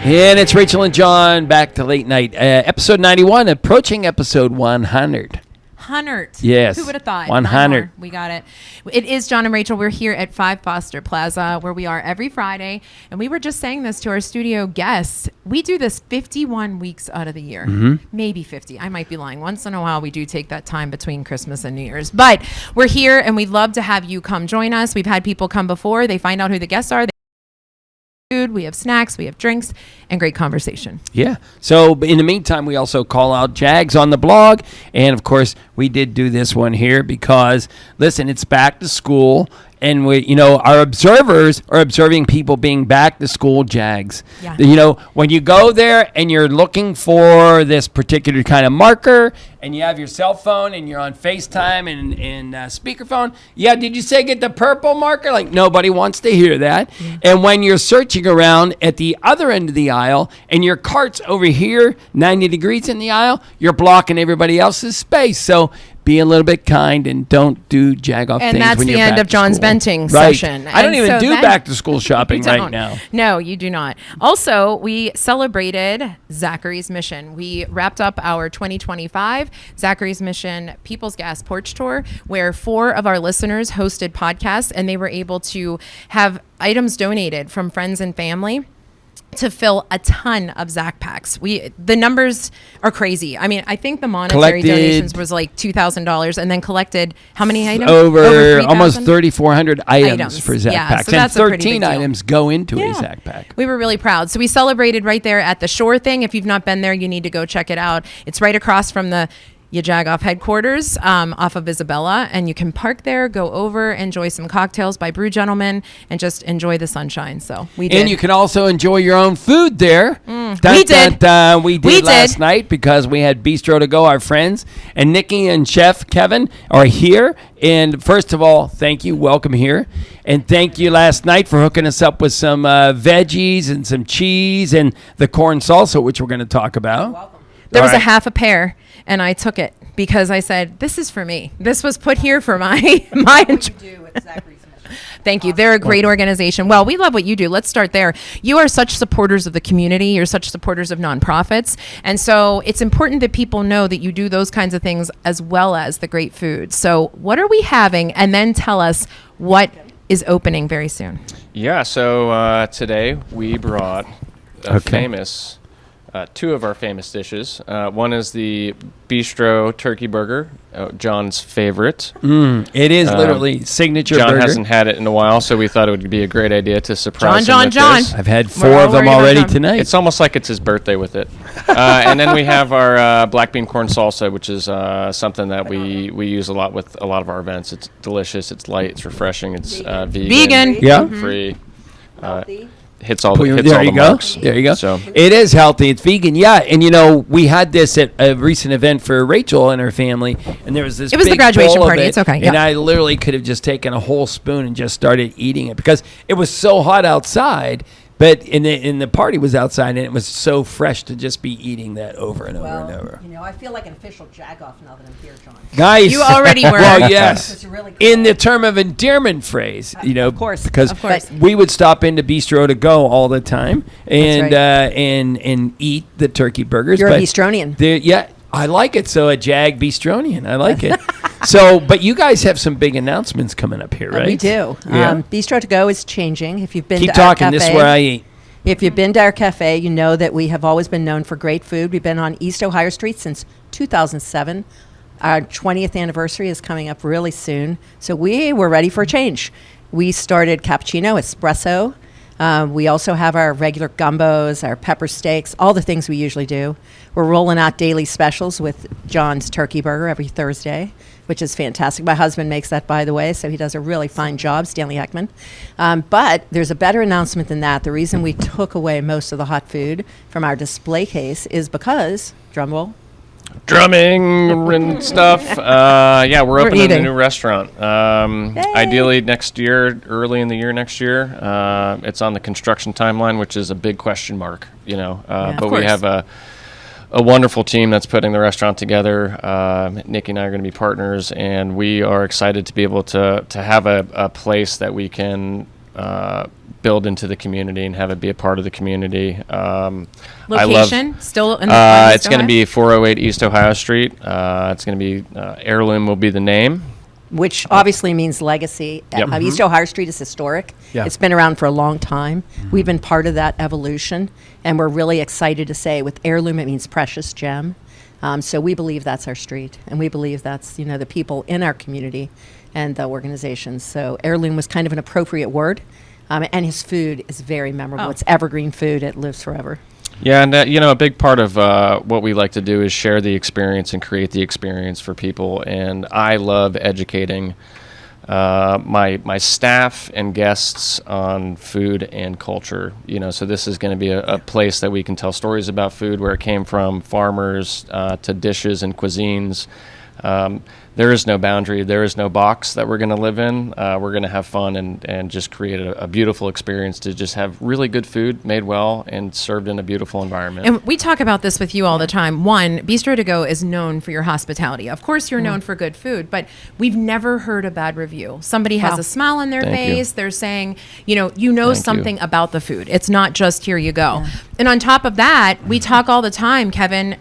And it's Rachel and John back to late night. Episode 91, approaching episode 100. 100. Yes. Who would have thought? 100. We got it. It is John and Rachel. We're here at 5 Foster Plaza, where we are every Friday. And we were just saying this to our studio guests. We do this 51 weeks out of the year. Maybe 50. I might be lying. Once in a while, we do take that time between Christmas and New Year's. But we're here, and we'd love to have you come join us. We've had people come before. They find out who the guests are. Food, we have snacks, we have drinks, and great conversation. Yeah. So in the meantime, we also call out Jags on the blog. And, of course, we did do this one here because, listen, it's back to school. And we, our observers are observing people being back to school Jags. Yeah. When you go there and you're looking for this particular kind of marker and you have your cell phone and you're on FaceTime and speakerphone, did you say get the purple marker? Like, nobody wants to hear that. Yeah. And when you're searching around at the other end of the aisle and your cart's over here, 90 degrees in the aisle, you're blocking everybody else's space. So be a little bit kind and don't do Jagoff things. And that's when the you're end back of John's venting session. I don't even do back to school shopping right now. No, you do not. Also, we celebrated Zachary's Mission. We wrapped up our 2025 Zachary's Mission People's Gas Porch Tour, where 4 of our listeners hosted podcasts, and they were able to have items donated from friends and family to fill a ton of Zach packs. The numbers are crazy. I mean, I think the monetary donations was like $2,000 and then collected how many items? Over almost 3,400 items for Zach packs. So and 13 items go into a Zach pack. We were really proud. So we celebrated right there at the Shore thing. If you've not been there, you need to go check it out. It's right across from the Jagoff headquarters off of Isabella, and you can park there, go over, enjoy some cocktails by Brew Gentlemen, and just enjoy the sunshine. So we did. And you can also enjoy your own food there. We did Last night because we had Bistro to go, our friends, and Nikki and Chef Kevin are here. And first of all, thank you. Welcome here. And thank you last night for hooking us up with some veggies and some cheese and the corn salsa, which we're going to talk about. You're welcome. There was a half a pear, and I took it because I said, this is for me. This was put here for my Thank you. They're a great organization. Well, we love what you do. Let's start there. You are such supporters of the community. You're such supporters of nonprofits. And so it's important that people know that you do those kinds of things as well as the great food. So what are we having? And then tell us what is opening very soon. Yeah, so today we brought a famous... 2 of our famous dishes. One is the Bistro turkey burger, John's favorite. It is literally signature John burger. Hasn't had it in a while, so we thought it would be a great idea to surprise him with this. I've had 4 of them already tonight. It's almost like it's his birthday with it. And then we have our black bean corn salsa, which is something that we use a lot with a lot of our events. It's delicious, it's light, it's refreshing, it's vegan, free. Hits all the marks. There you go. So it is healthy. It's vegan. Yeah. And, we had this at a recent event for Rachel and her family. And there was this It was big the graduation bowl party. of it, It's okay. And I literally could have just taken a whole spoon and just started eating it because it was so hot outside. But in the party was outside, and it was so fresh to just be eating that over and over and over. I feel like an official Jagoff now that I'm here, John. Nice. You already were. Well, yes. Really cool. In the term of endearment phrase, of course, because we would stop into Bistro to go all the time and and eat the turkey burgers. You're a Bistronian. Yeah, I like it. So a Jag Bistronian, I like it. So, but you guys have some big announcements coming up here, right? We do. Yeah. Bistro to go is changing. If you've been Keep to our talking. cafe, This is where I eat. If you've been to our cafe, you know that we have always been known for great food. We've been on East Ohio Street since 2007. Our 20th anniversary is coming up really soon. So we were ready for a change. We started cappuccino, espresso. We also have our regular gumbos, our pepper steaks, all the things we usually do. We're rolling out daily specials with John's turkey burger every Thursday, which is fantastic. My husband makes that, by the way, so he does a really fine job, Stanley Heckman. But there's a better announcement than that. The reason we took away most of the hot food from our display case is because, drumroll, drumming and stuff. We're opening a new restaurant. Ideally next year, early in the year next year. It's on the construction timeline, which is a big question mark, but we have a wonderful team that's putting the restaurant together. Nikki and I are going to be partners, and we are excited to be able to have a place that we can build into the community and have it be a part of the community. Location still in it's going to be 408 East Ohio Street. It's going to be Heirloom will be the name. Which obviously means legacy. Yep. East Ohio Street is historic. Yeah. It's been around for a long time. We've been part of that evolution, and we're really excited to say with heirloom it means precious gem. So we believe that's our street, and we believe that's the people in our community and the organizations. So heirloom was kind of an appropriate word, and his food is very memorable. Oh. It's evergreen food. It lives forever. Yeah, and a big part of what we like to do is share the experience and create the experience for people. And I love educating my staff and guests on food and culture. So this is going to be a place that we can tell stories about food, where it came from, farmers to dishes and cuisines. There is no boundary. There is no box that we're going to live in. We're going to have fun and just create a beautiful experience to just have really good food made well and served in a beautiful environment. And we talk about this with you all the time. One, Bistro to Go is known for your hospitality. Of course, you're known for good food, but we've never heard a bad review. Somebody has Wow. a smile on their Thank you. face. They're saying, Thank Thank something you. about the food. It's not just here you go. Yeah. And on top of that, we talk all the time, Kevin,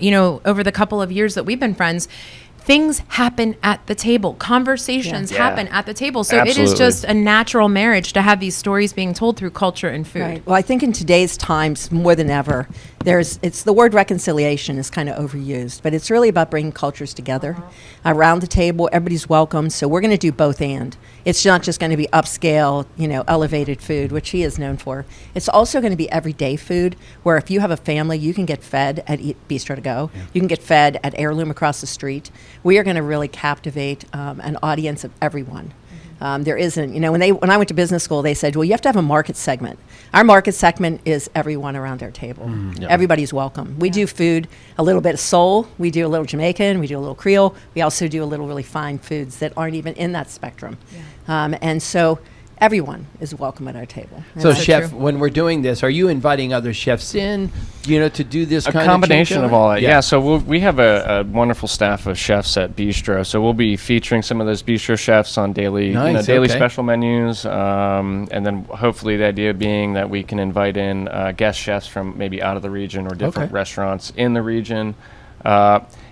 over the couple of years that we've been friends, things happen at the table. Conversations Yeah. happen at the table. So it is Absolutely. just a natural marriage to have these stories being told through culture and food. Right. Well, I think in today's times, more than ever, it's the word reconciliation is kind of overused, but it's really about bringing cultures together around the table. Everybody's welcome. So we're going to do both and. It's not just going to be upscale, elevated food, which he is known for. It's also going to be everyday food, where if you have a family, you can get fed at Bistro to Go. Yeah. You can get fed at Heirloom across the street. We are going to really captivate an audience of everyone. There isn't, when I went to business school, they said, well, you have to have a market segment. Our market segment is everyone around our table. Yeah. Everybody's welcome. We do food, a little bit of soul. We do a little Jamaican. We do a little Creole. We also do a little really fine foods that aren't even in that spectrum. And so everyone is welcome at our table. So, That's so Chef, true. when we're doing this, are you inviting other chefs in, to do this A kind combination of of all that. Yeah. So we have a wonderful staff of chefs at Bistro. So we'll be featuring some of those Bistro chefs on daily Nice, special menus. And then hopefully the idea being that we can invite in guest chefs from maybe out of the region or different restaurants in the region.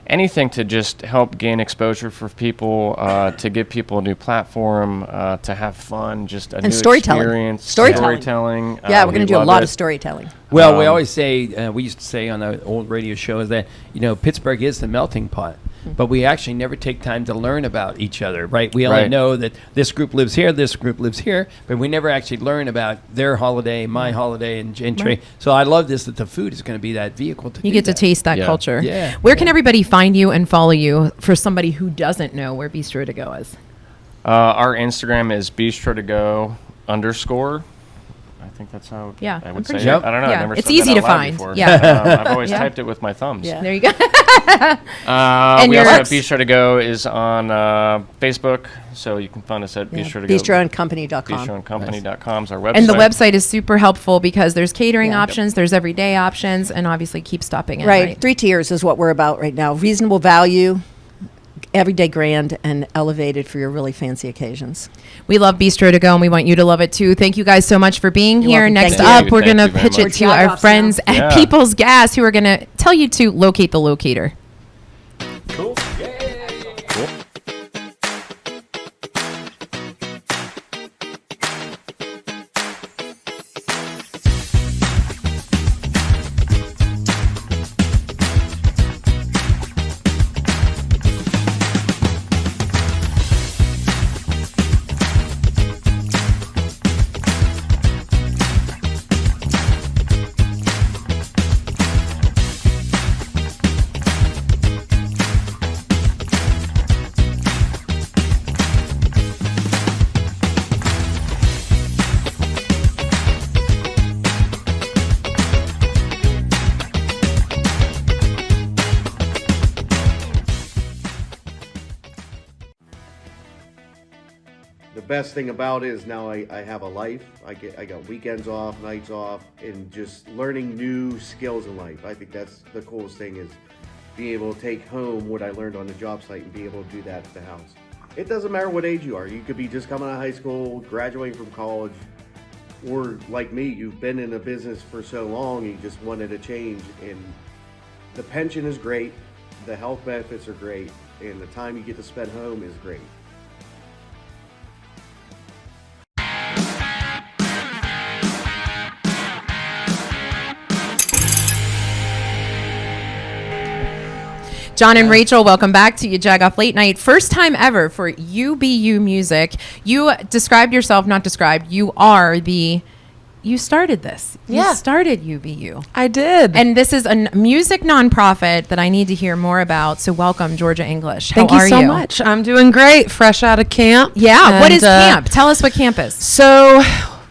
Anything to just help gain exposure for people, to give people a new platform, to have fun, just a new storytelling. experience. Storytelling. Yeah, we're going to do a lot of storytelling. Well, we always say, we used to say on the old radio shows that, Pittsburgh is the melting pot, but we actually never take time to learn about each other, right? We only know that this group lives here, this group lives here, but we never actually learn about their holiday, my holiday, and Trey. So I love this, that the food is going to be that vehicle to You do get to that. taste that Yeah. culture. Yeah. Where can everybody find you and follow you for somebody who doesn't know where Bistro to Go is? Our Instagram is bistro to go _. I think that's how Yeah, I I'm would say pretty it. sure. I don't know. Yeah, I've never it's said easy that to out loud find. before. Yeah. I've always Yeah. typed it with my thumbs. Yeah. There you go. And we your also have ex- Bistro to Go is on Facebook, so you can find us at Yeah. Bistro to Go. Bistroandcompany.com. Bistroandcompany.com is our website. And the website is super helpful because there's catering Yeah. options, there's everyday options, and obviously keep stopping in. Right. 3 tiers is what we're about right now. Reasonable value, everyday grand, and elevated for your really fancy occasions. We love Bistro to Go, and we want you to love it too. Thank you guys so much for being You're here. welcome. Next Thank up, you. we're Thank going you to very pitch it much. to our Jagoff's friends now. at Yeah. People's Gas, who are going to tell you to locate the locator. Cool. Cool. The best thing about it is now I have a life. I got weekends off, nights off, and just learning new skills in life. I think that's the coolest thing, is being able to take home what I learned on the job site and be able to do that at the house. It doesn't matter what age you are. You could be just coming out of high school, graduating from college. or like me, you've been in a business for so long, you just wanted a change. And the pension is great, the health benefits are great, and the time you get to spend home is great. John and Rachel, welcome back to your Jagoff Late Night. First time ever for UBU Music. You described yourself, not described. You are you started this. Yeah. You started UBU. I did. And this is a music nonprofit that I need to hear more about. So welcome, Georgia English. How Thank you are so much. I'm doing great. Fresh out of camp. Yeah. What is And, camp? Tell us what camp is. So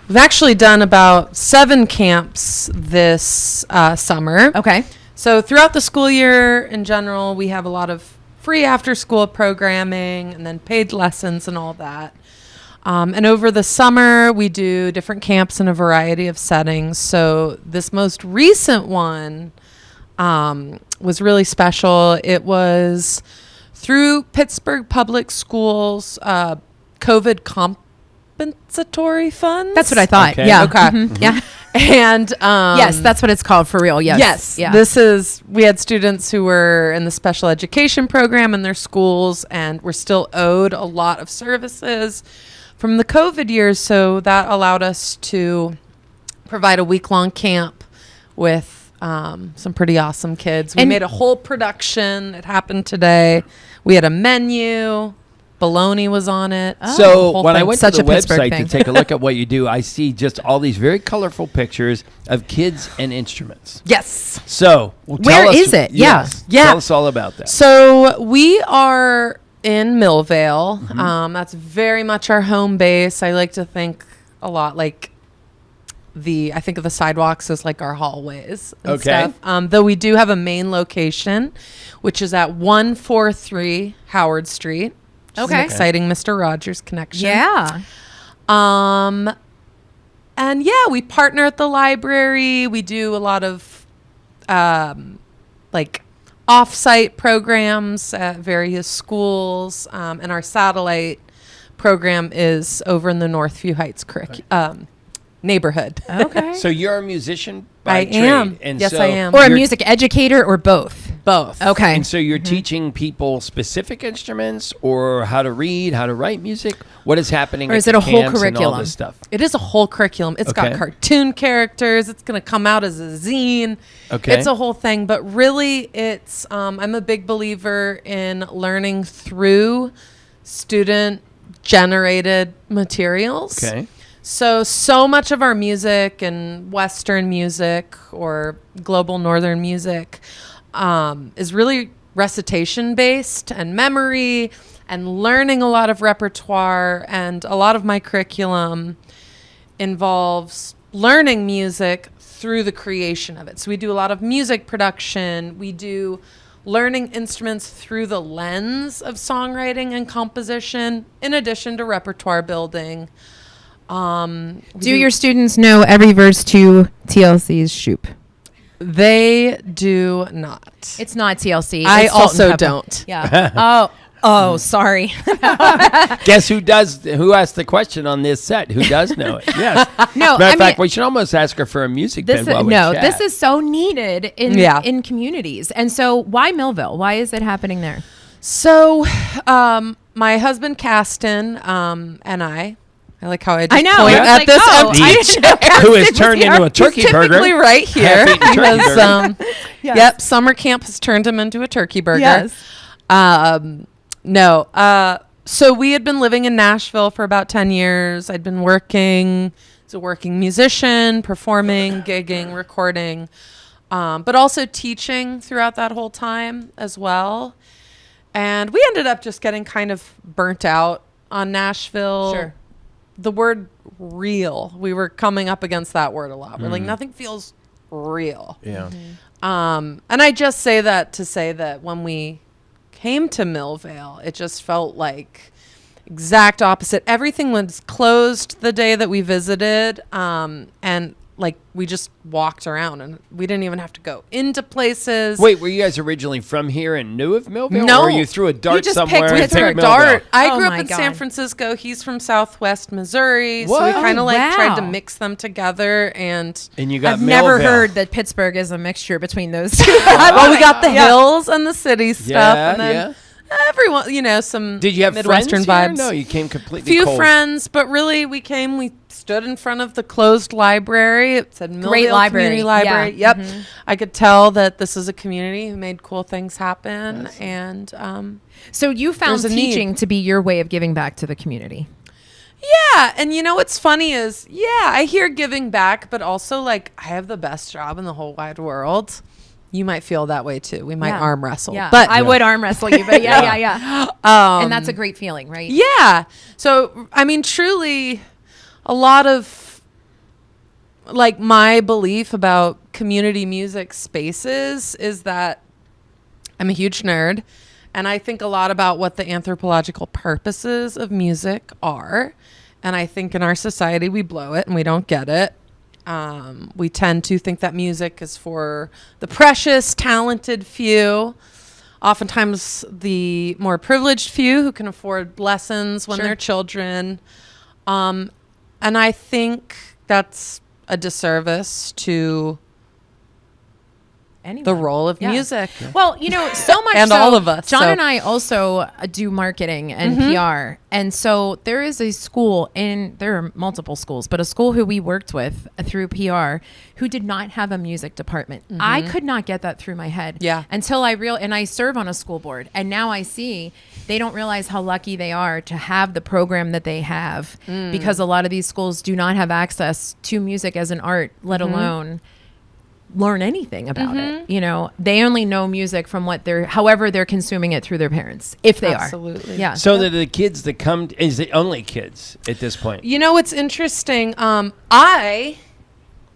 we've actually done about 7 camps this summer. Okay. So throughout the school year in general, we have a lot of free after school programming and then paid lessons and all that. And over the summer, we do different camps in a variety of settings. So this most recent one was really special. It was through Pittsburgh Public Schools COVID compensatory funds. That's what I thought. Okay. Yeah. Okay. Mhm. Yeah. And yes, that's what it's called for real. Yes. yes, Yeah. we had students who were in the special education program in their schools and were still owed a lot of services from the COVID years. So that allowed us to provide a week-long camp with some pretty awesome kids. We And- made a whole production. It happened today. We had a menu. Bologna was on it. So Whole when I thing. went Such to a the Pittsburgh website thing. to take a look at what you do, I see just all these very colorful pictures of kids and instruments. Yes. So Where tell us, is it? Yeah. yes, Yeah. Tell us all about that. So we are in Millvale. Mm-hmm. That's very much our home base. I like to think a lot like I think of the sidewalks as like our hallways and Okay. stuff. Though we do have a main location, which is at 143 Howard Street. Which is Okay. an exciting Mr. Rogers connection. Yeah. And yeah, we partner at the library. We do a lot of like off-site programs at various schools. And our satellite program is over in the Northview Heights neighborhood. Okay. So you're a musician by I trade. am. And Yes, so I am. Or a you're- music educator or both. Both. Okay. And so you're teaching people specific instruments or how to read, how to write music? What is happening Or at is it the a whole camps and all curriculum? this stuff? It is a whole curriculum. It's Okay. got cartoon characters. It's going to come out as a zine. Okay. It's a whole thing. But really, it's I'm a big believer in learning through student-generated materials. Okay. So much of our music and Western music or global Northern music is really recitation-based and memory and learning a lot of repertoire. And a lot of my curriculum involves learning music through the creation of it. So we do a lot of music production. We do learning instruments through the lens of songwriting and composition, in addition to repertoire building. Do your students know every verse to TLC's Shoop? They do not. It's not TLC. I It's Salt and also Pepper. don't. Yeah. Oh, sorry. Guess who asked the question on this set? Who does know it? Yes. No, Matter I of fact, mean, we should almost ask her for a music this bed while we chat. this is so needed in communities. And so why Millvale? Why is it happening there? So, my husband Caston and I like how I just know. point I was at like, this oh, empty I didn't know chair. Who has Caston turned was into here. a turkey He's burger. typically right here. Half-eaten turkey Because, burger. Yes. Yep, summer camp has turned him into a turkey burger. Yes. No. So we had been living in Nashville for about 10 years. I'd been working as a working musician, performing, gigging, recording, but also teaching throughout that whole time as well. And we ended up just getting kind of burnt out on Nashville. Sure. The word real, we were coming up against that word a lot. We're like, nothing feels real. Yeah. And I just say that to say that when we came to Millvale, it just felt like exact opposite. Everything was closed the day that we visited. And like we just walked around and we didn't even have to go into places. Wait, were you guys originally from here and knew of Millvale? No. Or were you threw a dart just somewhere? picked We and threw a picked dart. Millvale? I Oh grew up my in San God. Francisco. He's from Southwest Missouri. So we What? kind of like Wow. tried to mix them together. And And you got I've never Millvale. heard that Pittsburgh is a mixture between those two. well, we got the hills and the city stuff. Yeah, and then yeah. everyone, you know, some Did you have Midwestern friends vibes. here? No, you came completely Few cold. friends, but really we stood in front of the closed library. It said Great Millvale library. Community Library. Yeah. Yep. I could tell that this is a community who made cool things happen. And So you found There's a need. teaching to be your way of giving back to the community. yeah, and you know what's funny is, I hear giving back, but also like I have the best job in the whole wide world. You might feel that way too. We might Yeah. arm wrestle. Yeah, But I would arm wrestle you, but yeah. And that's a great feeling, right? Yeah. So, I mean, truly, a lot of like my belief about community music spaces is that I'm a huge nerd and I think a lot about what the anthropological purposes of music are. And I think in our society, we blow it and we don't get it. We tend to think that music is for the precious, talented few. Oftentimes the more privileged few who can afford lessons when Sure. they're children. And I think that's a disservice to Anyone. the role of Yeah. music. Well, you know, so much And so, all of us, John so- and I also do marketing and PR. And so there is a school there are multiple schools, but a school who we worked with through PR who did not have a music department. I could not get that through my head. Yeah. Until and I serve on a school board. And now I see they don't realize how lucky they are to have the program that they have because a lot of these schools do not have access to music as an art, let alone learn anything about it. You know, they only know music from however they're consuming it through their parents, if they Absolutely. are. Yeah. So that the kids that come, is it only kids at this point? You know what's interesting? I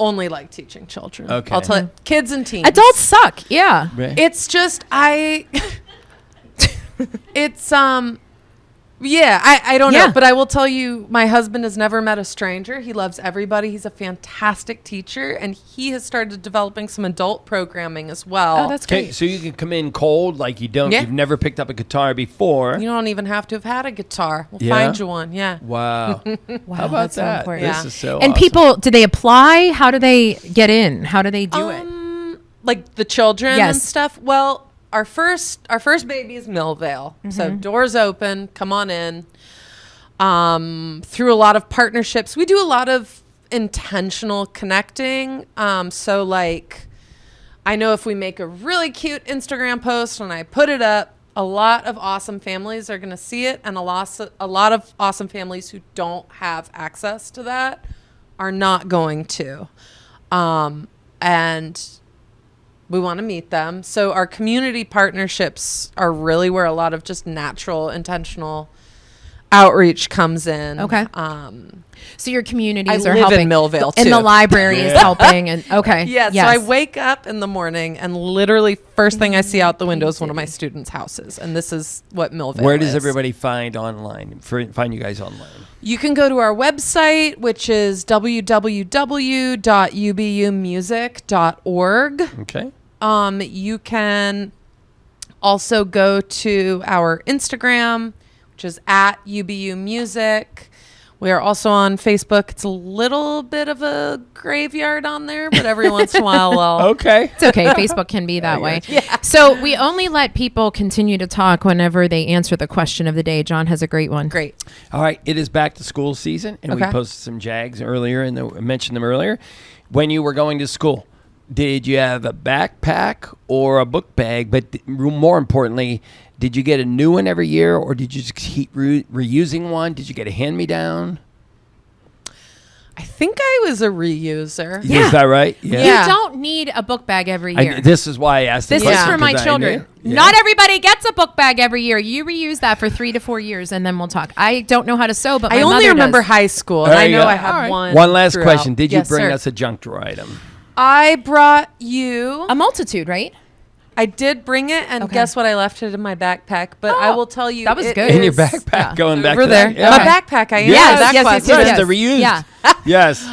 only like teaching children. Okay. I'll tell you, kids and teens. Adults suck. Yeah. Right. It's just it's I don't Yeah. know, but I will tell you, my husband has never met a stranger. He loves everybody. He's a fantastic teacher, and he has started developing some adult programming as well. Oh, that's Okay, great. so you can come in cold, like Yeah. you've never picked up a guitar before. You don't even have to have had a guitar. We'll Yeah? find you one. Yeah. Wow. Wow, How about that's so that? important. This Yeah. is so And awesome. people, do they apply? How do they get in? How do they do it? Like the children Yes. and stuff. Well, our first baby is Millvale. So doors open, come on in. Through a lot of partnerships, we do a lot of intentional connecting. So like, I know if we make a really cute Instagram post and I put it up, a lot of awesome families are going to see it, and a lot of awesome families who don't have access to that are not going to. And we want to meet them. So our community partnerships are really where a lot of just natural, intentional outreach comes in. Okay. So your communities I are live in helping. Millvale, And the too. library is helping. And okay. Yeah, Yes. so I wake up in the morning and literally first thing I see out the window is one of my students' houses. And this is what Millvale Where does is. everybody find find you guys online? You can go to our website, which is www.ubumusic.org. Okay. You can also go to our Instagram, which is at UBU Music. We are also on Facebook. It's a little bit of a graveyard on there, but every once in a while, Okay. It's okay. Facebook can be that way. Yeah. So we only let people continue to talk whenever they answer the question of the day. John has a great one. great. All right. It is back to school season, and we Okay. posted some Jags earlier, and I mentioned them earlier. When you were going to school, did you have a backpack or a book bag? But more importantly, did you get a new one every year, or did you just keep reusing one? Did you get a hand-me-down? I think I was a reuser. Yeah. Is that right? Yeah. Yeah. You don't need a book bag every year. This is why I asked the This question. is for my 'cause I children. knew. Yeah. Not everybody gets a book bag every year. You reuse that for 3 to 4 years, and then we'll talk. I don't know how to sew, but my I only mother remember does. high school, and There I you know go. I have All right. one. One last throughout. question. Did you Yes, bring sir. us a junk drawer item? I brought you. A multitude, right? I did bring it, and Okay. guess what? I left it in my backpack. But I Oh, will tell you, that was it good. In your is- backpack, yeah. going back over to there. that? My backpack. I am. Yes, Back yes, class. yes, Yes, yes. the reused. Yeah. Yes.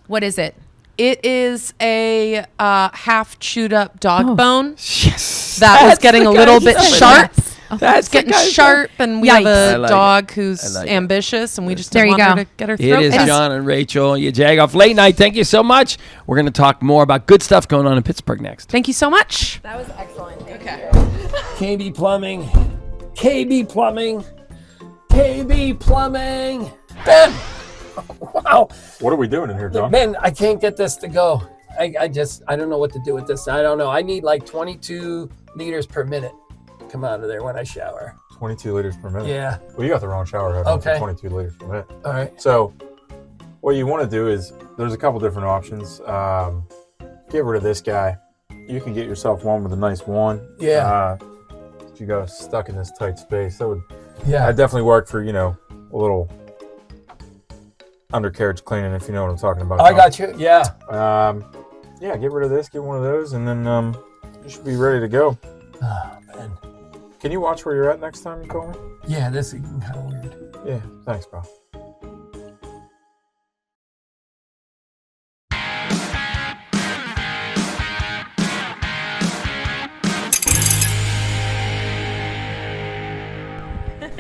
What is it? It is a half chewed up dog bone Yes. that was getting a little bit sharp. That's It's getting sharp, and we Yikes. have I a like dog it. who's I like it. ambitious, and we just There didn't you want her go. to get her It throat is cut. John and Rachel, your Jagoff Late Night. Thank you so much. We're going to talk more about good stuff going on in Pittsburgh next. Thank you so much. That was excellent. Okay. KB Plumbing. KB Plumbing. KB Plumbing. Ben! Wow. What are we doing in here, John? Ben, I can't get this to go. I don't know what to do with this. I don't know. I need like 22 liters per minute come out of there when I shower. 22 liters per minute. Yeah. Well, you got the wrong shower head Okay. for 22 liters per minute. All right. So, what you want to do is there's a couple different options. Get rid of this guy. You can get yourself one with a nice one. Yeah. You got stuck in this tight space. That would Yeah. definitely work for, a little undercarriage cleaning, if you know what I'm talking about. I got you. Yeah. Yeah, get rid of this, get one of those, and then you should be ready to go. Oh, man. Can you watch where you're at next time you call me? Yeah, this is kind of weird. Yeah, thanks, pal.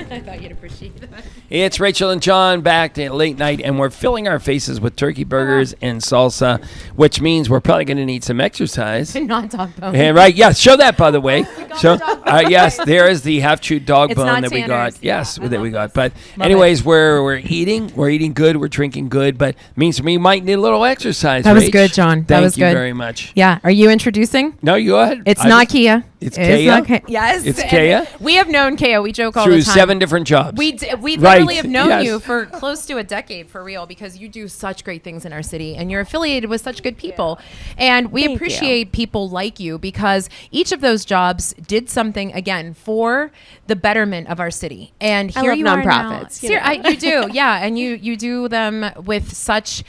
I thought you'd appreciate that. It's Rachel and John back to Late Night, and we're filling our faces with turkey burgers and salsa, which means we're probably going to need some exercise. Not dog bone. And right, yeah, show that, by the way. So, yes, there is the half-chewed dog It's bone not that we got. Tanner's. Yes, Yeah, I that we love got. But Love anyways, we're eating good, we're drinking good, but means we might need a little exercise. That was Rach. good, John. That Thank was you good. very much. Yeah. Are you introducing? No, you go ahead. It's I not just- Kia. It's It is Kia? not Kia. Yes. It's and Kia? We have known Kia. We joke all Through the time. 7 different jobs. We Right. literally have known Yes. you for close to a decade, for real, because you do such great things in our city and you're affiliated with such good people. And we appreciate people like you because each of those jobs did something, again, for the betterment of our city. And I here love you are now. nonprofits, you know. You do, yeah. And you do them with such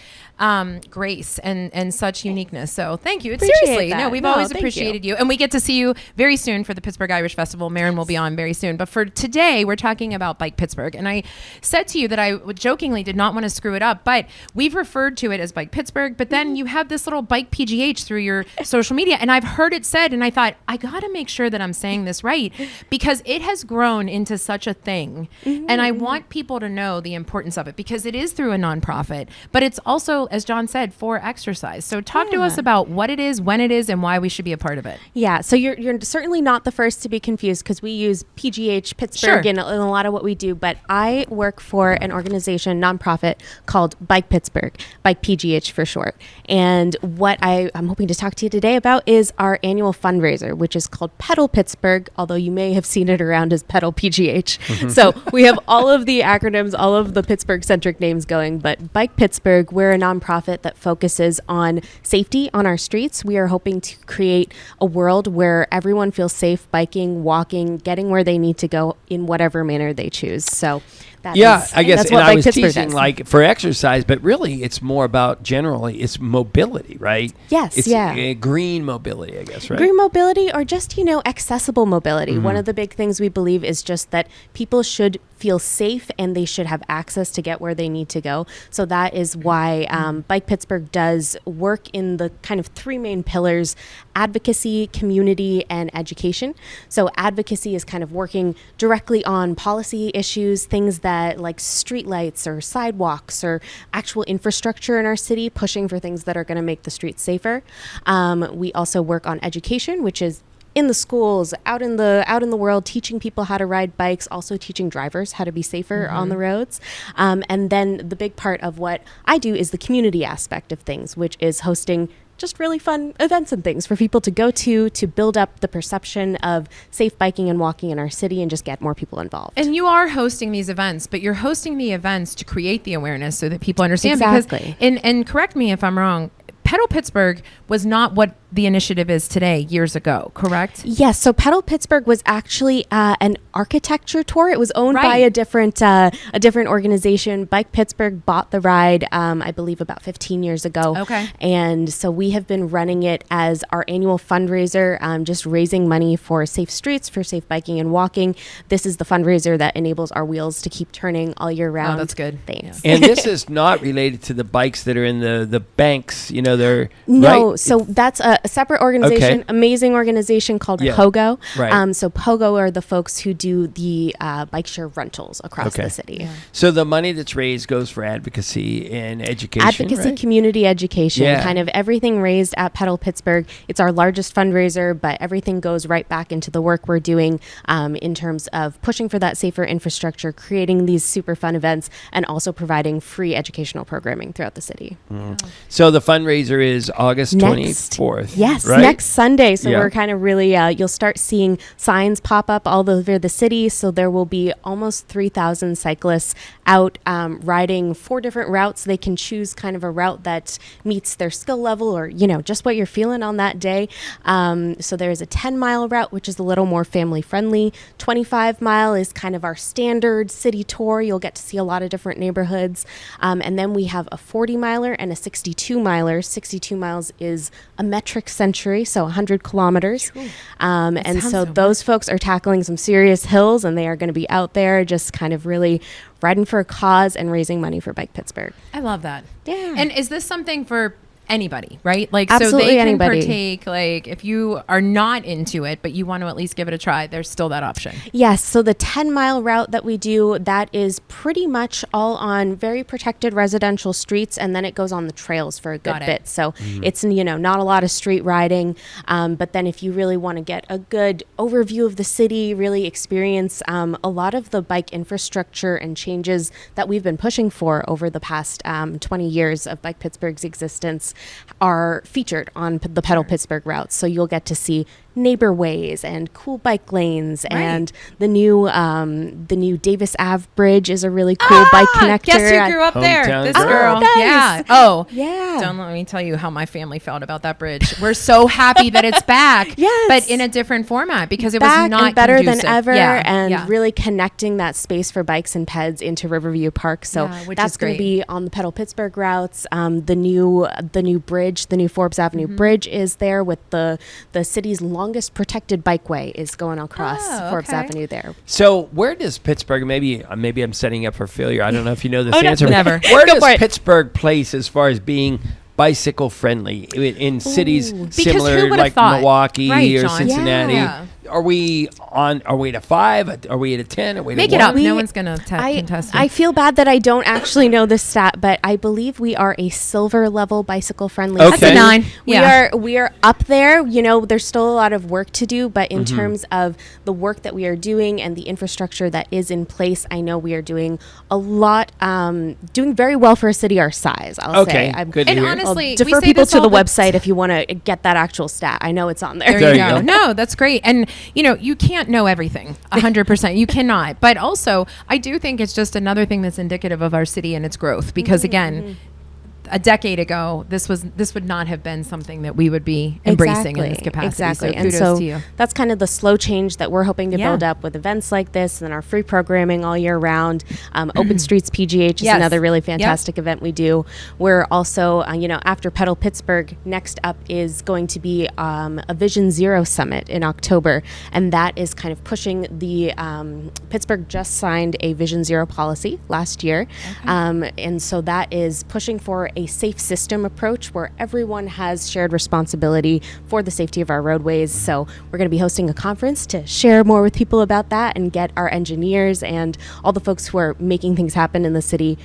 grace and such uniqueness. So thank you. Appreciate Seriously, that. no, we've No, always thank appreciated you. And we get to see you very soon for the Pittsburgh Irish Festival. Marin will be on very soon. But for today, we're talking about Bike Pittsburgh. And I said to you that I jokingly did not want to screw it up, but we've referred to it as Bike Pittsburgh. But then you have this little BikePGH through your social media. And I've heard it said, and I thought, I got to make sure that I'm saying this right because it has grown into such a thing. And I want people to know the importance of it because it is through a nonprofit, but it's also, as John said, for exercise. So talk to us about what it is, when it is, and why we should be a part of it. Yeah, so you're certainly not the first to be confused because we use PGH Pittsburgh Sure. in a lot of what we do, but I work for an organization, nonprofit, called Bike Pittsburgh, BikePGH for short. And what I'm hoping to talk to you today about is our annual fundraiser, which is called Pedal Pittsburgh, although you may have seen it around as Pedal PGH. So we have all of the acronyms, all of the Pittsburgh-centric names going, but Bike Pittsburgh, we're a nonprofit that focuses on safety on our streets. We are hoping to create a world where everyone feels safe biking, walking, getting where they need to go in whatever manner they choose. So that is, I guess, that's and what I Bike was Pittsburgh teasing does. like for exercise, but really it's more about generally it's mobility, right? Yes, It's yeah. Green mobility, I guess, right? Green mobility or just, accessible mobility. One of the big things we believe is just that people should feel safe and they should have access to get where they need to go. So that is why Bike Pittsburgh does work in the kind of 3 main pillars: advocacy, community, and education. So advocacy is kind of working directly on policy issues, things that like streetlights or sidewalks or actual infrastructure in our city, pushing for things that are going to make the streets safer. We also work on education, which is in the schools, out in the world, teaching people how to ride bikes, also teaching drivers how to be safer on the roads. And then the big part of what I do is the community aspect of things, which is hosting just really fun events and things for people to go to build up the perception of safe biking and walking in our city and just get more people involved. And you are hosting these events, but you're hosting the events to create the awareness so that people understand. Exactly. Because, and correct me if I'm wrong, Pedal Pittsburgh was not what the initiative is today, years ago, correct? Yes. So Pedal Pittsburgh was actually an architecture tour. It was owned by Right. a different organization. Bike Pittsburgh bought the ride, I believe, about 15 years ago. Okay. And so we have been running it as our annual fundraiser, just raising money for safe streets, for safe biking and walking. This is the fundraiser that enables our wheels to keep turning all year round. that's good. Thanks. And this is not related to the bikes that are in the banks. You know, they're No, right? so that's a separate organization, Okay. amazing organization called Yeah. Pogo. Right. So Pogo are the folks who do the bike share rentals across Okay. the city. So the money that's raised goes for advocacy and education. Advocacy, right? community education, Yeah. kind of everything raised at Pedal Pittsburgh. It's our largest fundraiser, but everything goes right back into the work we're doing in terms of pushing for that safer infrastructure, creating these super fun events, and also providing free educational programming throughout the city. So the fundraiser is August Next. 24th. Yes, right? next Sunday. So Yeah. we're kind of really, you'll start seeing signs pop up all over the city. So there will be almost 3,000 cyclists out riding 4 different routes. They can choose kind of a route that meets their skill level or, just what you're feeling on that day. So there's a 10-mile route, which is a little more family friendly. 25-mile is kind of our standard city tour. You'll get to see a lot of different neighborhoods. And then we have a 40-miler and a 62-miler. 62 miles is a metric century, so 100 kilometers. And sounds so so those folks are tackling some serious hills, and they are going to be out there just kind of really riding for a cause and raising money for Bike Pittsburgh. I love that. Yeah. And is this something for anybody, right? Like, Absolutely so they can anybody. partake, like, if you are not into it, but you want to at least give it a try, there's still that option. Yes, so the 10-mile route that we do, that is pretty much all on very protected residential streets, and then it goes on the trails for a good Got it. bit. So it's, not a lot of street riding, but then if you really want to get a good overview of the city, really experience a lot of the bike infrastructure and changes that we've been pushing for over the past 20 years of Bike Pittsburgh's existence, are featured on the Pedal Pittsburgh routes. So you'll get to see neighbor ways and cool bike lanes, and the new Davis Ave Bridge is a really cool bike connector. Guess who grew up there? Hometown This girl. girl. nice. Yeah. Oh, Yeah. Don't let me tell you how my family felt about that bridge. We're so happy that it's back. Yes. But in a different format because it Back was not and better conducive. than ever, Yeah. and yeah. really connecting that space for bikes and peds into Riverview Park. So Yeah, which that's is going great. to be on the Pedal Pittsburgh routes. The new bridge, the new Forbes Avenue Mm-hmm. Bridge, is there with the city's longest protected bikeway is going across Oh, Forbes okay. Avenue there. So where does Pittsburgh? Maybe I'm setting up for failure. I don't know if you know this Oh, no, answer. but never. Where Go does for it. Pittsburgh place as far as being bicycle friendly in cities Because who similar would've like thought? Milwaukee Right, or John. Cincinnati? Yeah. Are we at a 5? Are we at a 10? Are we at Make a it 1? up. No one's going to contest it. I feel bad that I don't actually know this stat, but I believe we are a silver level bicycle friendly. Okay. That's a 9. Yeah. We are up there. There's still a lot of work to do, but in Mm-hmm. terms of the work that we are doing and the infrastructure that is in place, I know we are doing a lot, doing very well for a city our size. I'll Okay, say. good to And hear. honestly, I'll we defer say people this to the all the website if you want to get that actual stat. I know it's on there. There you you go. go. No, that's great. And, you can't know everything 100%. You cannot. But also, I do think it's just another thing that's indicative of our city and its growth. Because, again, a decade ago, this would not have been something that we would be embracing in this capacity. Exactly. So And kudos so to you. that's kind of the slow change that we're hoping to Yeah. build up with events like this and our free programming all year round. Open Streets PGH is Yes. another really fantastic event we do. We're also, after Pedal Pittsburgh, next up is going to be a Vision Zero Summit in October. And that is kind of pushing the, Pittsburgh just signed a Vision Zero policy last year. And so that is pushing for a safe system approach where everyone has shared responsibility for the safety of our roadways. So we're going to be hosting a conference to share more with people about that and get our engineers and all the folks who are making things happen in the city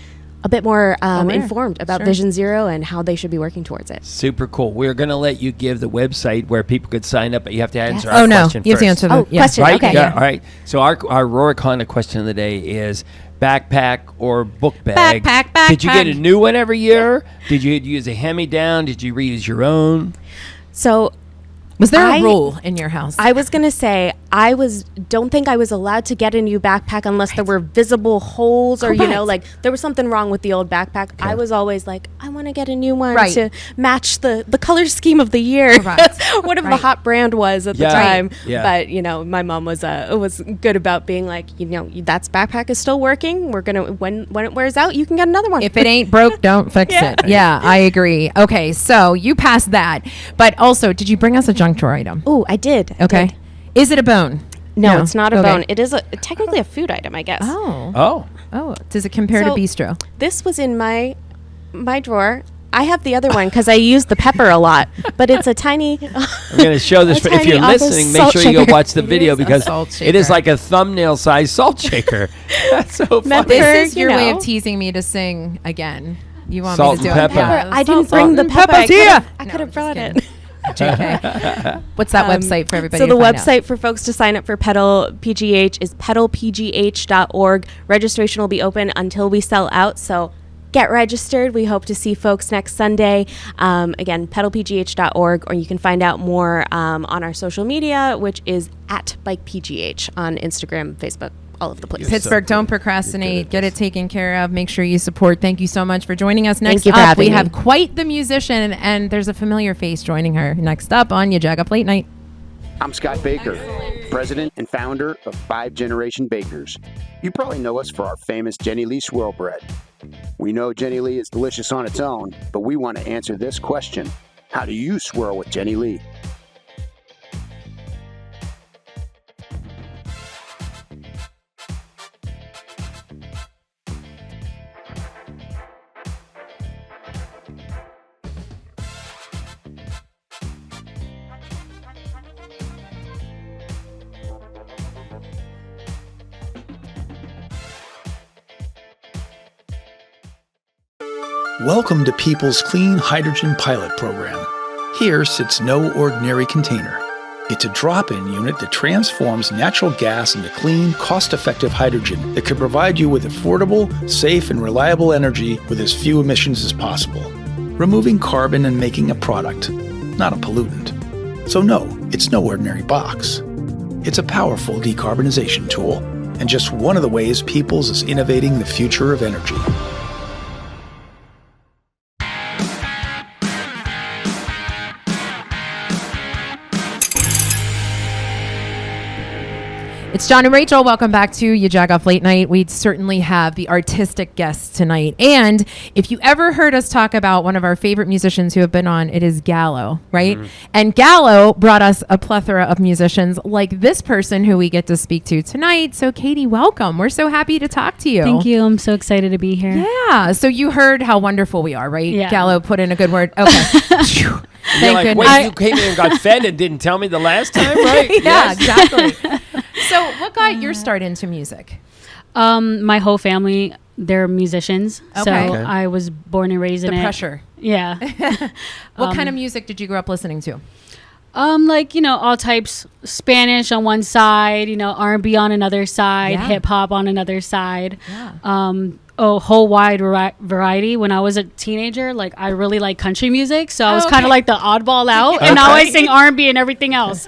a bit more informed about Sure. Vision Zero and how they should be working towards it. Super cool. We're going to let you give the website where people could sign up, but you have to answer Yes. our Oh, no. question You have to first. answer the question. Right? Okay. Yeah. All right. So our Rohrich Honda question of the day is backpack or book bag. Backpack, Did you get a backpack. new one every year? Did you use a hand-me-down? Did you reuse your own? So Was there a rule in your house? I was gonna say don't think I was allowed to get a new backpack unless there were visible holes or like there was something wrong with the old backpack. I was always like, I want to get a new one to match the color scheme of the year, whatever the hot brand was at the time. But my mom was good about being like, that backpack is still working. We're gonna when it wears out, you can get another one. If it ain't broke, don't fix it. Yeah, I agree. Okay, so you passed that, but also, did you bring us a junk drawer item? Oh, I did. Okay. Is it a bone? No, it's not a bone. It is technically a food item, I guess. Oh. Does it compare to Bistro? This was in my drawer. I have the other one because I use the pepper a lot, but it's a tiny. I'm going to show this. If you're listening, make sure you go watch the video because it is like a thumbnail-sized salt shaker. That's so funny. This is your way of teasing me to sing again. You want salt me to do and pepper. it? I didn't bring the pepper. I could have brought it. JK. What's that website for everybody? So the website for folks to sign up for Pedal PGH is pedalpgh.org. Registration will be open until we sell out. So get registered. We hope to see folks next Sunday. Again, pedalpgh.org, or you can find out more on our social media, which is at BikePGH on Instagram, Facebook. All of the places. Pittsburgh, don't procrastinate. Get it taken care of. Make sure you support. Thank you so much for joining us. Next up, we have quite the musician, and there's a familiar face joining her. Next up on your Jagoff Late Night. I'm Scott Baker, president and founder of 5 Generation Bakers. You probably know us for our famous Jenny Lee swirl bread. We know Jenny Lee is delicious on its own, but we want to answer this question. How do you swirl with Jenny Lee? Welcome to People's Clean Hydrogen Pilot Program. Here sits no ordinary container. It's a drop-in unit that transforms natural gas into clean, cost-effective hydrogen that can provide you with affordable, safe, and reliable energy with as few emissions as possible, removing carbon and making a product, not a pollutant. So no, it's no ordinary box. It's a powerful decarbonization tool, and just one of the ways Peoples is innovating the future of energy. It's John and Rachel. Welcome back to your Jagoff Late Night. We certainly have the artistic guests tonight. And if you ever heard us talk about one of our favorite musicians who have been on, it is Gallo, right? Mm-hmm. And Gallo brought us a plethora of musicians like this person who we get to speak to tonight. So Katie, welcome. We're so happy to talk to you. Thank you. I'm so excited to be here. Yeah. So you heard how wonderful we are, right? Yeah. Gallo put in a good word. Okay. Thank goodness. Wait, you came in and got fed and didn't tell me the last time, right? Yeah, exactly. So what got your start into music? My whole family, they're musicians. Okay. So I was born and raised in it. The pressure. Yeah. What kind of music did you grow up listening to? All types. Spanish on one side, R&B on another side, hip hop on another side. Yeah. A whole wide variety. When I was a teenager, I really like country music, so I was kind of like the oddball out, and now I sing R&B and everything else.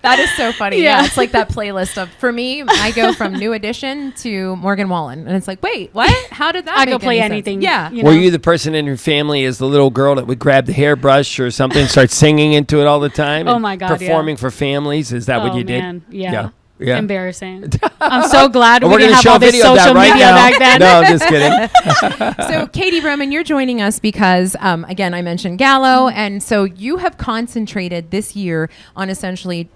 That is so funny. Yeah, it's like that playlist of, for me, I go from New Edition to Morgan Wallen, and it's like, wait, what? How did that? I go play anything. Yeah. Were you the person in your family as the little girl that would grab the hairbrush or something and start singing into it all the time? Oh my God! Performing for families? Is that what you did? Yeah. Embarrassing. I'm so glad we didn't have all this social media back then. No, I'm just kidding. So, Katie Roman, you're joining us because, again, I mentioned Gallo, and so you have concentrated this year on essentially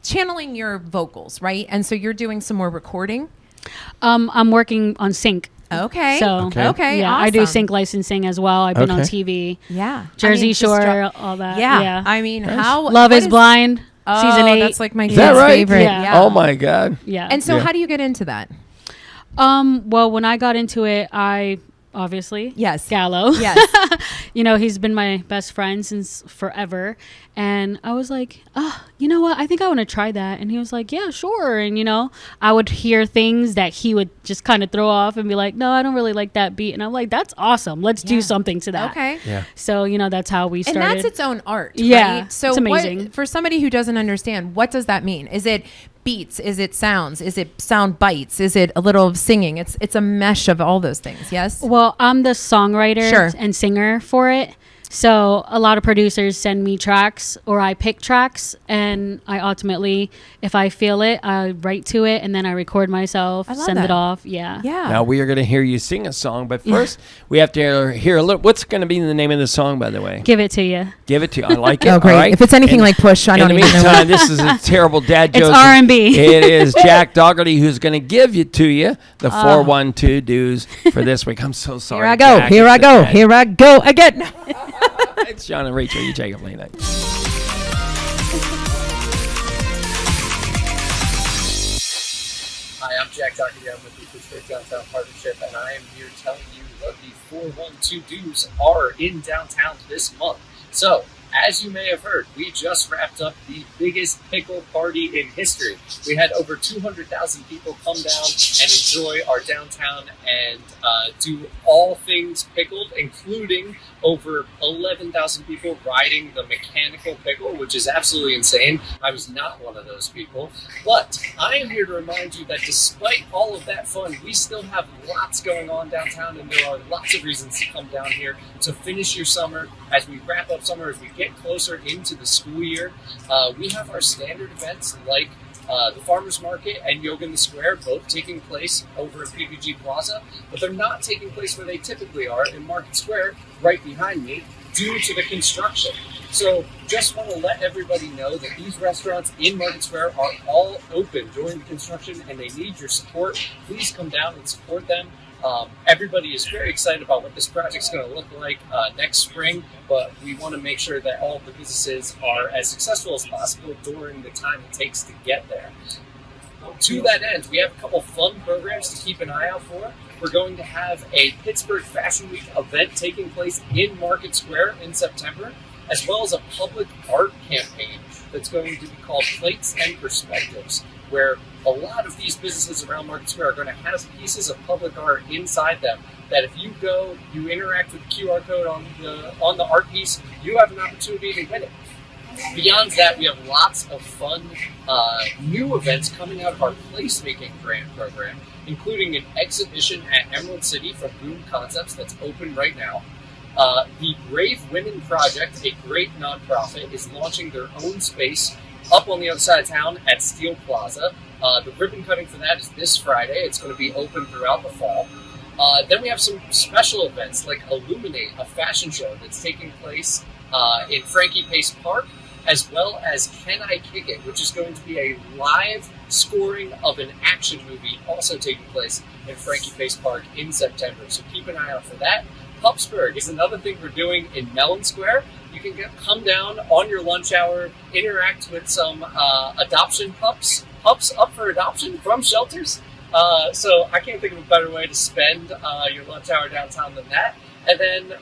channeling your vocals, right? And so you're doing some more recording. I'm working on sync. Okay. So okay. Yeah, awesome. I do sync licensing as well. I've been on TV. Yeah. Jersey Shore, all that. Yeah. I mean, how Love is Blind. Season 8. That's like my kid's right? favorite. Yeah. Oh my God. Yeah. And so how do you get into that? Well, when I got into it, I obviously. Yes. Gallo. Yes. You know, he's been my best friend since forever. And I was like, oh, you know what? I think I want to try that. And he was like, yeah, sure. And, you know, I would hear things that he would just kind of throw off and be like, no, I don't really like that beat. And I'm like, that's awesome. Let's do something to that. Okay. Yeah. So, you know, that's how we started. And that's its own art. Yeah. Right? So it's amazing. for somebody who doesn't understand, what does that mean? Is it beats? Is it sounds? Is it sound bites? Is it a little of singing? It's a mesh of all those things. Yes. Well, I'm the songwriter and singer for it. So a lot of producers send me tracks or I pick tracks, and I ultimately, if I feel it, I write to it and then I record myself, send it off. Yeah. Yeah. Now we are going to hear you sing a song, but first we have to hear a little. What's going to be the name of the song, by the way? Give It To You. Give It To You. I like it. Oh, great. All right. If it's anything like Push, I don't even know. In the meantime, this is a terrible dad joke. It's R&B. It is Jack Dougherty who's going to give it to you the 412 dues for this week. I'm so sorry. Here I go. Jack. Here It's I the go. dad. Here I go again. It's John and Rachel. You take it, Lena. Hi, I'm Jack Dougherty. I'm with the Pittsburgh Downtown Partnership, and I am here telling you what the 412 dues are in downtown this month. So, as you may have heard, we just wrapped up the biggest pickle party in history. We had over 200,000 people come down and enjoy our downtown and do all things pickled, including over 11,000 people riding the mechanical pickle, which is absolutely insane. I was not one of those people. But I am here to remind you that despite all of that fun, we still have lots going on downtown, and there are lots of reasons to come down here to finish your summer. As we wrap up summer, as we get closer into the school year, we have our standard events like the Farmers Market and Yoga in the Square, both taking place over at PPG Plaza, but they're not taking place where they typically are in Market Square, right behind me, due to the construction. So just want to let everybody know that these restaurants in Market Square are all open during the construction and they need your support. Please come down and support them. Everybody is very excited about what this project's going to look like next spring, but we want to make sure that all of the businesses are as successful as possible during the time it takes to get there. To that end, we have a couple fun programs to keep an eye out for. We're going to have a Pittsburgh Fashion Week event taking place in Market Square in September, as well as a public art campaign that's going to be called Plates and Perspectives, where a lot of these businesses around Market Square are going to have pieces of public art inside them that if you go, you interact with the QR code on the art piece, you have an opportunity to win it. Beyond that, we have lots of fun new events coming out of our placemaking grant program, including an exhibition at Emerald City from Boom Concepts that's open right now. The Brave Women Project, a great nonprofit, is launching their own space up on the other side of town at Steel Plaza. The ribbon cutting for that is this Friday. It's going to be open throughout the fall. Then we have some special events like Illuminate, a fashion show that's taking place in Frankie Pace Park, as well as Can I Kick It, which is going to be a live scoring of an action movie also taking place in Frankie Pace Park in September. So keep an eye out for that. Pupsburg is another thing we're doing in Mellon Square. You can come down on your lunch hour, interact with some adoption pups up for adoption from shelters. So I can't think of a better way to spend your lunch hour downtown than that. And then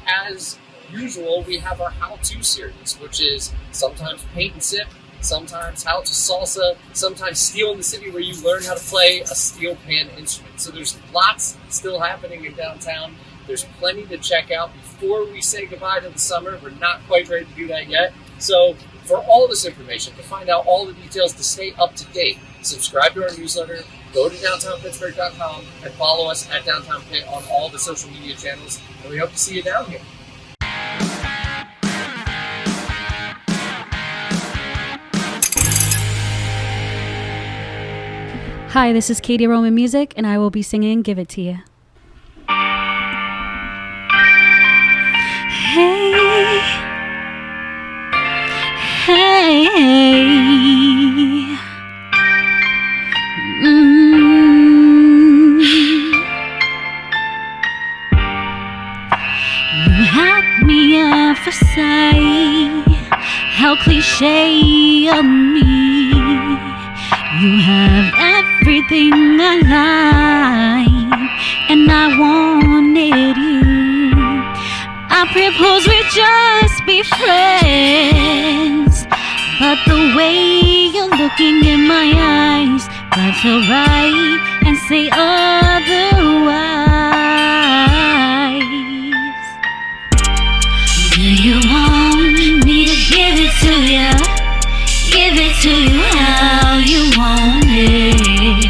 as usual, we have our how-to series, which is sometimes paint and sip, sometimes how to salsa, sometimes steel in the city, where you learn how to play a steel pan instrument. So there's lots still happening in downtown. There's plenty to check out before we say goodbye to the summer. We're not quite ready to do that yet. So for all this information, to find out all the details, to stay up to date, subscribe to our newsletter, go to downtownpittsburgh.com, and follow us at Downtown Pitt on all the social media channels. And we hope to see you down here. Hi, this is Katie Roman Music, and I will be singing Give It To You. Hey, hey, You had me off a sight, how cliche of me. You have everything I like, and I want it. Propose we just be friends. But the way you're looking in my eyes, got to right and say otherwise. Do you want me to give it to you? Give it to you how you want it.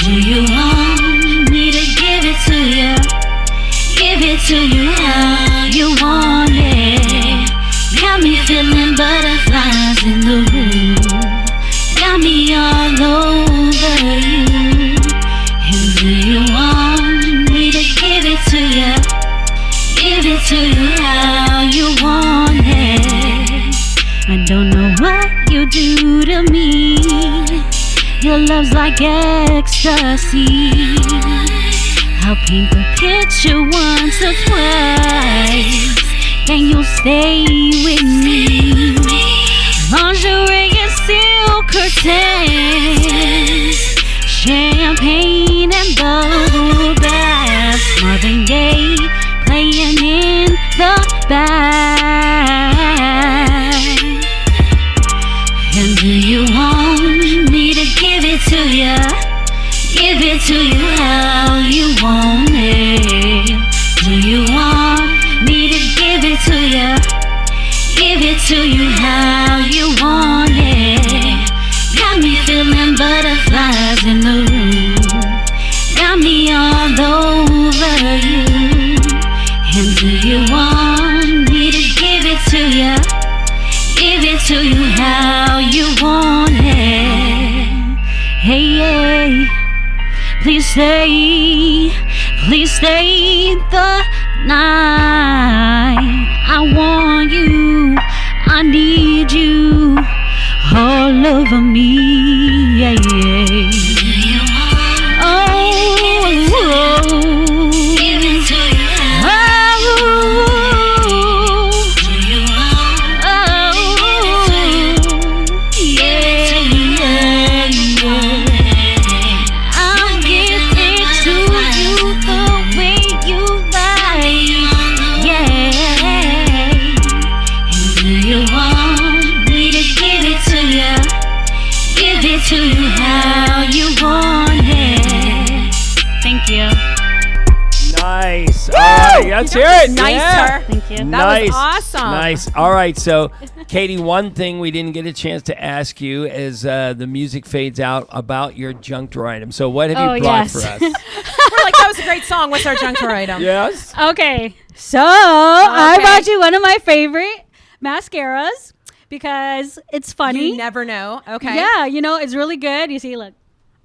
Do you want me to give it to you? Give it to you how you want it. Got me feeling butterflies in the room. Got me all over you. And do you want me to give it to you? Give it to you how you want it. I don't know what you do to me. Your love's like ecstasy. I'll paint the picture once or twice. Can you stay with me? Lingerie and silk curtains, champagne and bubble baths, Marvin Gaye playing in the back. And do you want me to give it to you? Give it to you how you want it. Do you want me to give it to you? Give it to you how you want it. Got me feeling butterflies in the room. Got me all over you. And do you want me to give it to you? Give it to you how you want it. Hey, hey. Please stay the night. I want you, I need you, all over me, yeah, yeah. Oh, give it to you. To you how you want it. Thank you. Nice. All right, let's hear it. Nicer. Yeah. Thank you. That was awesome. Nice. All right, so Katie, one thing we didn't get a chance to ask you is the music fades out about your junk drawer item. So what have you brought for us? We're like, that was a great song. What's our junk drawer item? Yes. Okay, so I brought you one of my favorite mascaras because it's funny. You never know. Okay. Yeah, you know, it's really good. You see, look.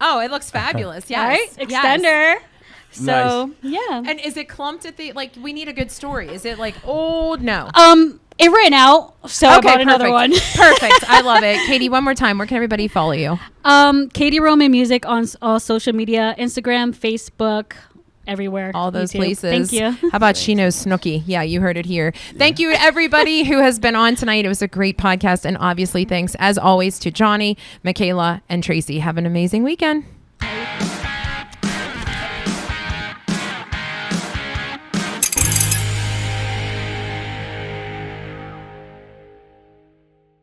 Oh, it looks fabulous. Yes. Right? Extender. So, Nice. yeah. And is it clumped at the, like, we need a good story. Is it like old? No. It ran out, so I bought another one. Perfect. I love it. Katie, one more time. Where can everybody follow you? Katie Roman Music on all social media, Instagram, Facebook, everywhere. All those YouTube. places. Thank you. How about She Knows Snooki? Yeah, you heard it here. Thank you to everybody who has been on tonight. It was a great podcast. And obviously, thanks, as always, to Johnny, Michaela, and Tracy. Have an amazing weekend.